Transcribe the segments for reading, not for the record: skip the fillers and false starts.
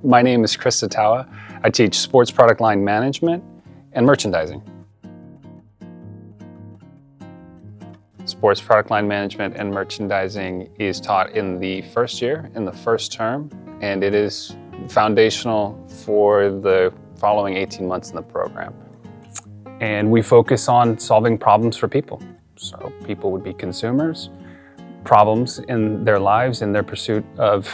My name is Chris Sataua. I teach sports product line management and merchandising. Sports product line management and merchandising is taught in the first year, in the first term, and it is foundational for the following 18 months in the program. And we focus on solving problems for people. So people would be consumers, problems in their lives, in their pursuit of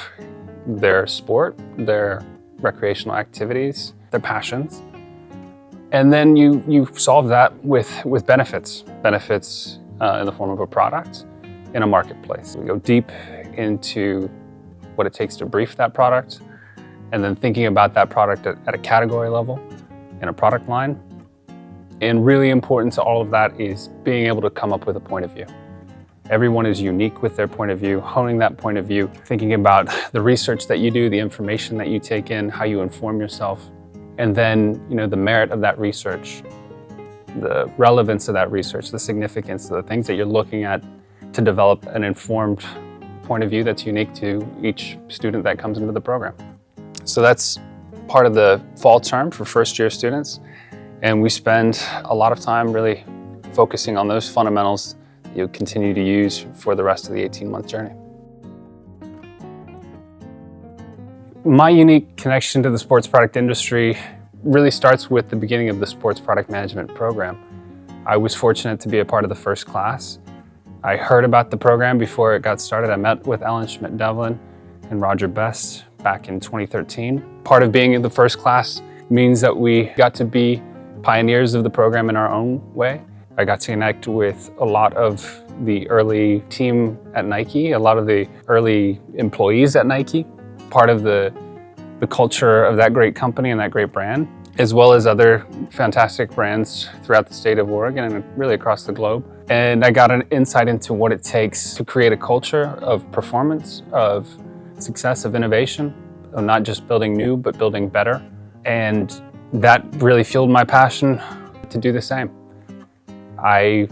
their sport, their recreational activities, their passions. And then you solve that with benefits in the form of a product in a marketplace. We go deep into what it takes to brief that product, and then thinking about that product at a category level in a product line. And really important to all of that is being able to come up with a point of view. Everyone is unique with their point of view, honing that point of view, thinking about the research that you do, the information that you take in, how you inform yourself, and then the merit of that research, the relevance of that research, the significance of the things that you're looking at to develop an informed point of view that's unique to each student that comes into the program. So that's part of the fall term for first year students. And we spend a lot of time really focusing on those fundamentals that you'll continue to use for the rest of the 18-month journey. My unique connection to the sports product industry really starts with the beginning of the sports product management program. I was fortunate to be a part of the first class. I heard about the program before it got started. I met with Ellen Schmidt-Devlin and Roger Best back in 2013. Part of being in the first class means that we got to be pioneers of the program in our own way. I got to connect with a lot of the early team at Nike, a lot of the early employees at Nike, part of the culture of that great company and that great brand, as well as other fantastic brands throughout the state of Oregon and really across the globe. And I got an insight into what it takes to create a culture of performance, of success, of innovation, of not just building new, but building better. And that really fueled my passion to do the same. I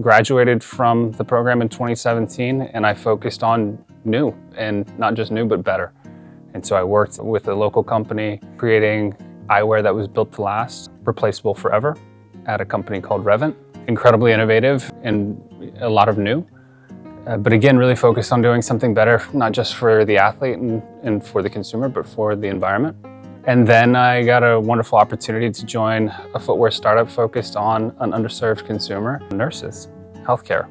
graduated from the program in 2017 and I focused on new, and not just new, but better. And so I worked with a local company creating eyewear that was built to last, replaceable forever, at a company called Revant. Incredibly innovative and a lot of new. But again, really focused on doing something better, not just for the athlete and for the consumer, but for the environment. And then I got a wonderful opportunity to join a footwear startup focused on an underserved consumer, nurses, healthcare.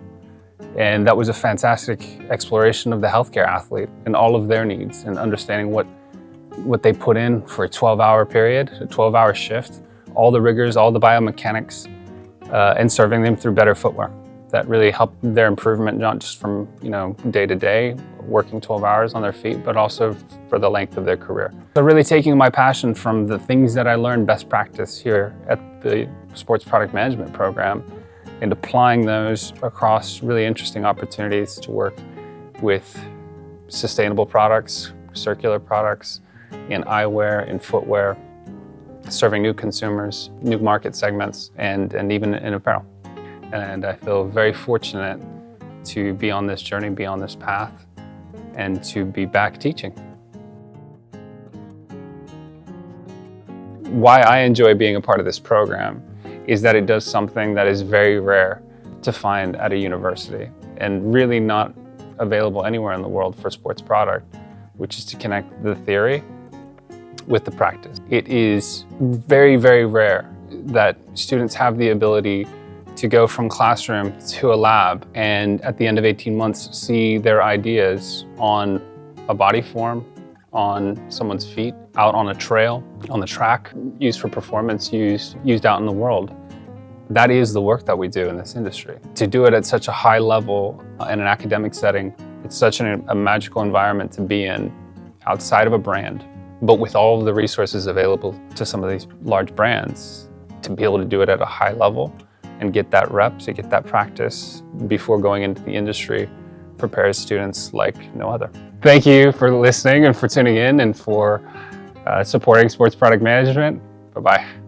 And that was a fantastic exploration of the healthcare athlete and all of their needs, and understanding what they put in for a 12-hour period, a 12-hour shift, all the rigors, all the biomechanics, and serving them through better footwear. That really helped their improvement, not just from day to day, working 12 hours on their feet, but also for the length of their career. So really taking my passion from the things that I learned best practice here at the sports product management program and applying those across really interesting opportunities to work with sustainable products, circular products, in eyewear, in footwear, serving new consumers, new market segments, and even in apparel. And I feel very fortunate to be on this journey, be on this path, and to be back teaching. Why I enjoy being a part of this program is that it does something that is very rare to find at a university and really not available anywhere in the world for sports product, which is to connect the theory with the practice. It is very, very rare that students have the ability to go from classroom to a lab and at the end of 18 months see their ideas on a body form, on someone's feet, out on a trail, on the track, used for performance, used out in the world. That is the work that we do in this industry. To do it at such a high level in an academic setting, it's such a magical environment to be in, outside of a brand, but with all of the resources available to some of these large brands, to be able to do it at a high level and get that rep, to get that practice before going into the industry, prepares students like no other. Thank you for listening and for tuning in and for supporting sports product management. Bye-bye.